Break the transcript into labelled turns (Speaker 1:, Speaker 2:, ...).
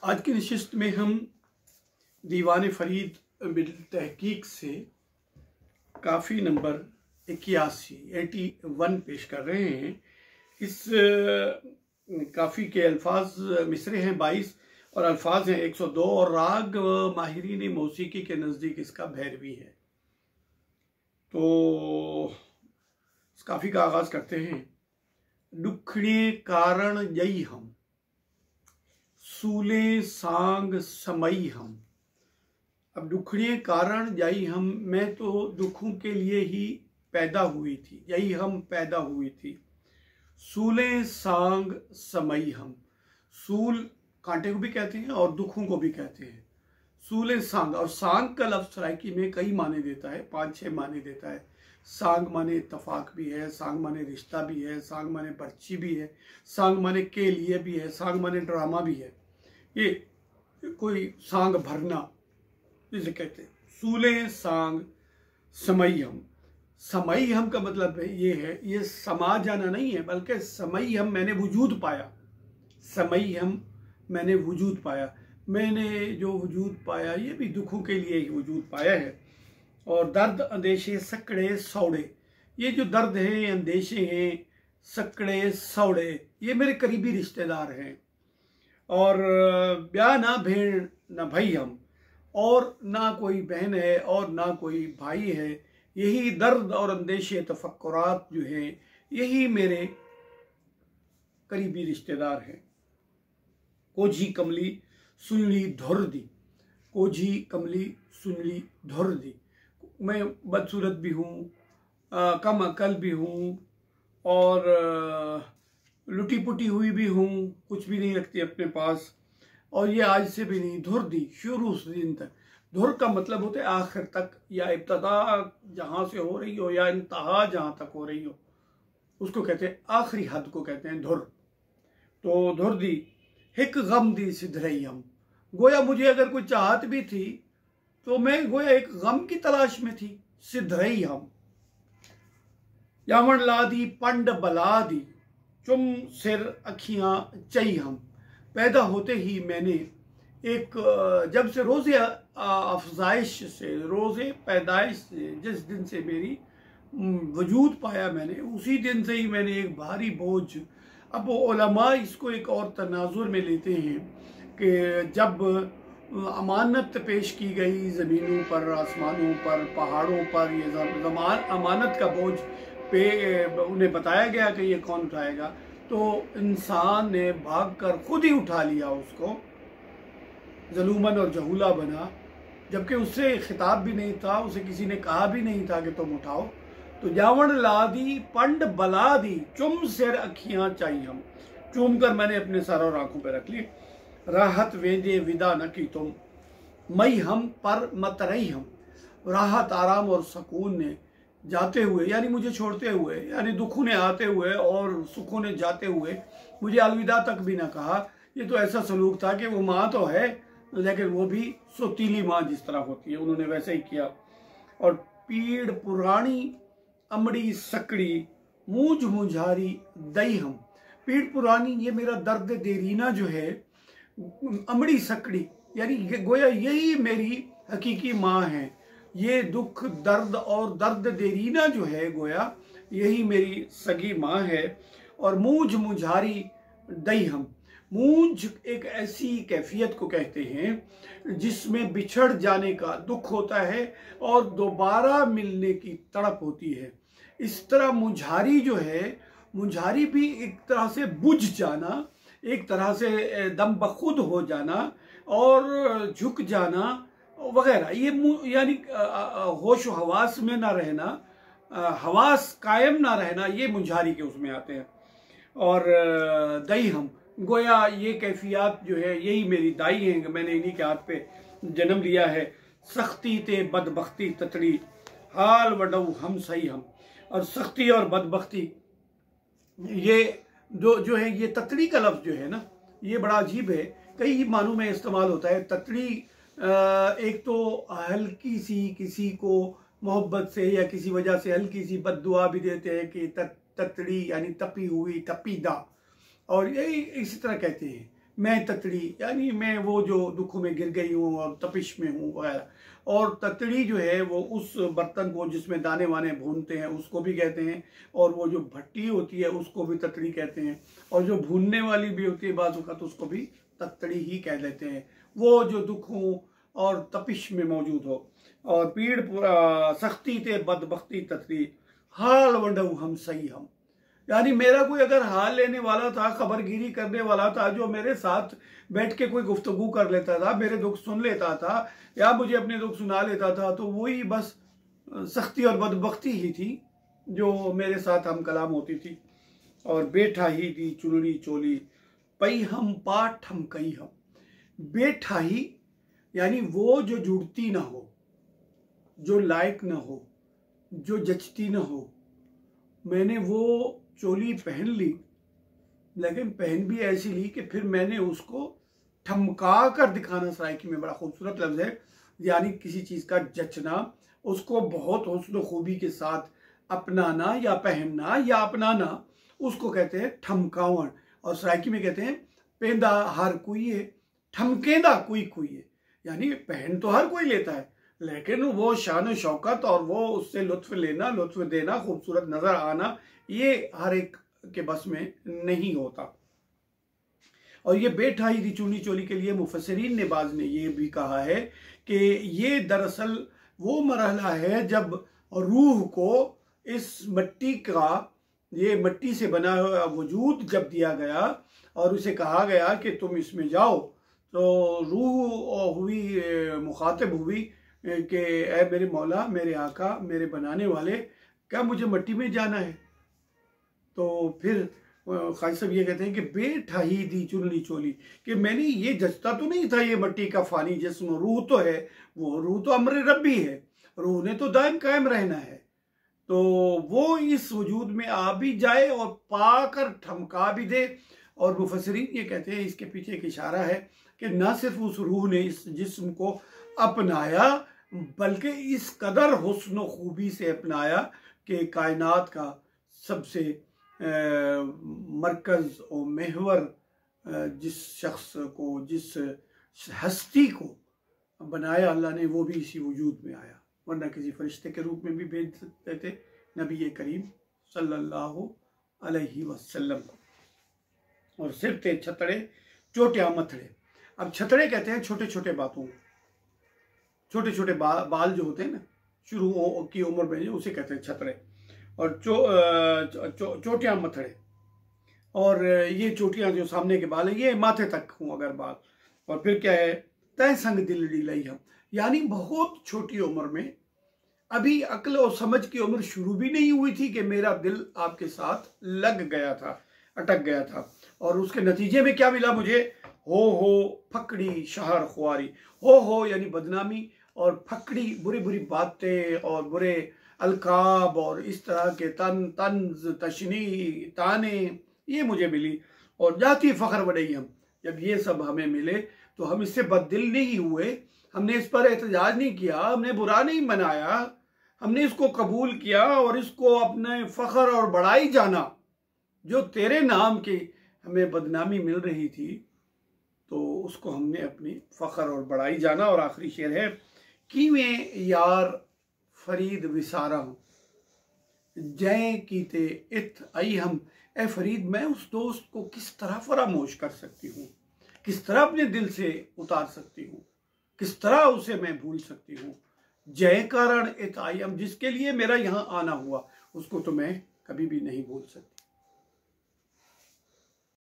Speaker 1: आज की नशिस्त में हम दीवान फरीद बिल तहकीक से काफ़ी नंबर 81 पेश कर रहे हैं। इस काफ़ी के अल्फाज मिसरे हैं 22 और अल्फाज हैं 102 और राग माहिरीन मौसीकी के नज़दीक इसका भैरवी है। तो इस काफ़ी का आगाज़ करते हैं। दुखड़े कारण जई हम सूले सांग समई हम। अब दुखड़े कारण जाई हम, मैं तो दुखों के लिए ही पैदा हुई थी, यही हम पैदा हुई थी। सूले सांग समई हम, सूल कांटे को भी कहते हैं और दुखों को भी कहते हैं। सूले सांग, और सांग का लफ्ज़ सराइकी में कई माने देता है, 5-6 माने देता है। सांग माने इत्तफाक भी है, सांग माने रिश्ता भी है, सांग माने पर्ची भी है, सांग माने के लिए भी है, सांग माने ड्रामा भी है। ये कोई सांग भरना जिसे कहते हैं। सूले सांग समई हम, समई हम का मतलब है ये समा जाना नहीं है, बल्कि समई हम मैंने वजूद पाया। समई हम मैंने वजूद पाया, मैंने जो वजूद पाया ये भी दुखों के लिए ही वजूद पाया है। और दर्द अंदेशे सकड़े सौड़े, ये जो दर्द है, अंदेशे हैं, सकड़े सौड़े, ये मेरे करीबी रिश्तेदार हैं। और ब्या ना भेड़ न भाई हम, और ना कोई बहन है और ना कोई भाई है। यही दर्द और अंदेशे तफक्कुरात जो हैं, यही मेरे करीबी रिश्तेदार हैं। कोझी कमली सुनली धुर दी, कोझी कमली सुनली धुर दी, मैं बदसूरत भी हूँ, कम अकल भी हूँ और लुटी पुटी हुई भी हूँ, कुछ भी नहीं रखती अपने पास। और ये आज से भी नहीं, धुर दी शुरू से दिन तक। धुर का मतलब होता है आखिर तक, या इब्तदा जहाँ से हो रही हो या इंतहा जहाँ तक हो रही हो, उसको कहते हैं, आखिरी हद को कहते हैं धुर। तो धुर दी हिक गम दी सिधरई हम, गोया मुझे अगर कोई चाहत भी थी तो मैं गोया एक गम की तलाश में थी। सिधरई हम यामन ला दी पंड बला दी, चुम सिर अखियां चई हम। पैदा होते ही मैंने एक, जब से रोज़े अफजाइश से, रोज़े पैदाइश से, जिस दिन से मेरी वजूद पाया मैंने, उसी दिन से ही मैंने एक भारी बोझ। अब उलमा इसको एक और तनाजुर में लेते हैं कि जब अमानत पेश की गई ज़मीनों पर, आसमानों पर, पहाड़ों पर, ये अमानत का बोझ पे उन्हें बताया गया कि ये कौन उठाएगा, तो इंसान ने भागकर खुद ही उठा लिया उसको, ज़लूमन और जहूला बना, जबकि उससे खिताब भी नहीं था, उसे किसी ने कहा भी नहीं था कि तुम उठाओ। तो जावण ला दी पंड बला दी, चुम सिर अखियां चाहिए हम, चूम कर मैंने अपने सर और आंखों पे रख ली। राहत वेदे विदा न की तुम, मई हम पर मत रही हम। राहत, आराम और सुकून ने जाते हुए, यानी मुझे छोड़ते हुए, यानी दुखों ने आते हुए और सुखों ने जाते हुए मुझे अलविदा तक भी ना कहा। ये तो ऐसा सलूक था कि वो माँ तो है लेकिन वो भी सोतीली माँ जिस तरह होती है, उन्होंने वैसे ही किया। और पीड़ पुरानी अमड़ी सकड़ी, मूझ मुझारी दई हम। पीड़ पुरानी, ये मेरा दर्द देरीना जो है, अमड़ी सकड़ी, यानी गोया यही मेरी हकीकी माँ है। ये दुख, दर्द और दर्द देरीना जो है, गोया यही मेरी सगी माँ है। और मूझ मुझारी दई हम, मूझ एक ऐसी कैफियत को कहते हैं जिसमें बिछड़ जाने का दुख होता है और दोबारा मिलने की तड़प होती है। इस तरह मुझारी जो है, मुझारी भी एक तरह से बुझ जाना, एक तरह से दम बखुद हो जाना और झुक जाना वगैरह, ये यानी होश हवास में ना रहना, हवास कायम ना रहना, ये मुझारी के उसमें आते हैं। और दई हम, गोया ये कैफियत जो है यही मेरी दाई हैं, मैंने इन्हीं के हाथ पे जन्म लिया है। सख्ती ते बदबख्ती ततड़ी, हाल वडऊ हम सही हम। और सख्ती और बदबख्ती, ये जो है, ये ततड़ी का लफ्ज़ जो है ना, ये बड़ा अजीब है, कई मानों में इस्तेमाल होता है। ततड़ी एक तो हल्की सी किसी को मोहब्बत से या किसी वजह से हल्की सी बद्दुआ भी देते हैं कि ततड़ी यानी तपी हुई, तपीदा, और यही इसी तरह कहते हैं। मैं ततड़ी यानी मैं वो जो दुखों में गिर गई हूँ और तपिश में हूँ वगैरह। और ततड़ी जो है वो उस बर्तन को जिसमें दाने वाने भूनते हैं उसको भी कहते हैं, और वो जो भट्टी होती है उसको भी ततड़ी कहते हैं, और जो भूनने वाली भी होती है बाज़ औक़ात उसको भी ततड़ी ही कह देते हैं। वो जो दुखों और तपिश में मौजूद हो। और पीड़ सख्ती ते बदबख्ती ततड़ी हाल वंडऊ हम सही हम, यानी मेरा कोई अगर हाल लेने वाला था, खबरगिरी करने वाला था, जो मेरे साथ बैठ के कोई गुफ्तगू कर लेता था, मेरे दुख सुन लेता था या मुझे अपने दुख सुना लेता था, तो वही बस सख्ती और बदबख्ती ही थी जो मेरे साथ हम कलाम होती थी। और बेठा ही दी चुनरी चोली पई हम पाठ हम कई हम। बेठा ही यानी वो जो जुड़ती ना हो, जो लायक ना हो, जो जचती ना हो। मैंने वो चोली पहन ली, लेकिन पहन भी ऐसी ली कि फिर मैंने उसको ठमका कर दिखाना, सराइकी में बड़ा खूबसूरत लफ्ज़ है, यानी किसी चीज़ का जचना, उसको बहुत हुस्न खूबी के साथ अपनाना या पहनना या अपनाना, उसको कहते हैं ठमकावण। और सराइकी में कहते हैं पेंदा हर कोई है, ठमकेंदा कोई कोई है, यानी पहन तो हर कोई लेता है, लेकिन वो शान शौकत और वो उससे लुत्फ लेना, लुत्फ देना, खूबसूरत नज़र आना, ये हर एक के बस में नहीं होता। और ये बेठाई दी चुनी चोली के लिए मुफस्सिरीन ने बाज़ ने ये भी कहा है कि ये दरअसल वो मरहला है जब रूह को इस मिट्टी का, ये मिट्टी से बना हुआ वजूद जब दिया गया और उसे कहा गया कि तुम इसमें जाओ, तो रूह हुई मुखातिब हुई कि ऐ मेरे मौला, मेरे आका, मेरे बनाने वाले, क्या मुझे मिट्टी में जाना है? तो फिर खालिद साहब ये कहते हैं कि बेठाही दी चुनली चोली, कि मैंने ये जचता तो नहीं था ये मिट्टी का फानी जिस्म, रूह तो है, वो रूह तो अमर रब्बी है, रूह ने तो दायम कायम रहना है, तो वो इस वजूद में आ भी जाए और पाकर ठमका भी दे। और मुफस्सिरीन ये कहते हैं इसके पीछे एक इशारा है कि न सिर्फ उस रूह ने इस जिस्म को अपनाया, बल्कि इस कदर हुस्न खूबी से अपनाया कि कायनात का सबसे मरकज़ और महवर जिस शख्स को, जिस हस्ती को बनाया अल्लाह ने, वो भी इसी वजूद में आया, वरना किसी फरिश्ते के रूप में भी भेज सकते थे नबी करीम सल्लल्लाहु अलैहि वसल्लम। और सिर थे छतड़े चोटियां मथड़े। अब छतड़े कहते हैं छोटे छोटे बातों, छोटे छोटे बाल जो होते हैं ना शुरू की उम्र में, उसे कहते हैं छतड़े। और चोटियां मथड़े, और ये चोटियां जो सामने के बाल है ये माथे तक हूँ अगर बाल। और फिर क्या है, तय संग दिल डी हम, यानी बहुत छोटी उम्र में, अभी अक्ल और समझ की उम्र शुरू भी नहीं हुई थी कि मेरा दिल आपके साथ लग गया था, अटक गया था। और उसके नतीजे में क्या मिला मुझे, हो फकड़ी शहर खुआरी, हो यानी बदनामी, और फकड़ी बुरी बुरी बातें और बुरे अलकाब और इस तरह के तंज तशनी ताने, ये मुझे मिली। और जाती फ़ख्र बड़ई हम, जब ये सब हमें मिले तो हम इससे बददिल नहीं हुए, हमने इस पर एहतजाज नहीं किया, हमने बुरा नहीं मनाया, हमने इसको कबूल किया और इसको अपने फ़ख्र और बड़ाई जाना। जो तेरे नाम की हमें बदनामी मिल रही थी तो उसको हमने अपनी फ़ख्र और बड़ाई जाना। और आखिरी शेर है, कीवें यार फरीद विसारा जय कीते इत आई हम। ए फरीद, मैं उस दोस्त को किस तरह फरामोश कर सकती हूँ, किस तरह अपने दिल से उतार सकती हूँ, किस तरह उसे मैं भूल सकती हूँ। जय कारण इत आई हम, जिसके लिए मेरा यहाँ आना हुआ, उसको तो मैं कभी भी नहीं भूल सकती।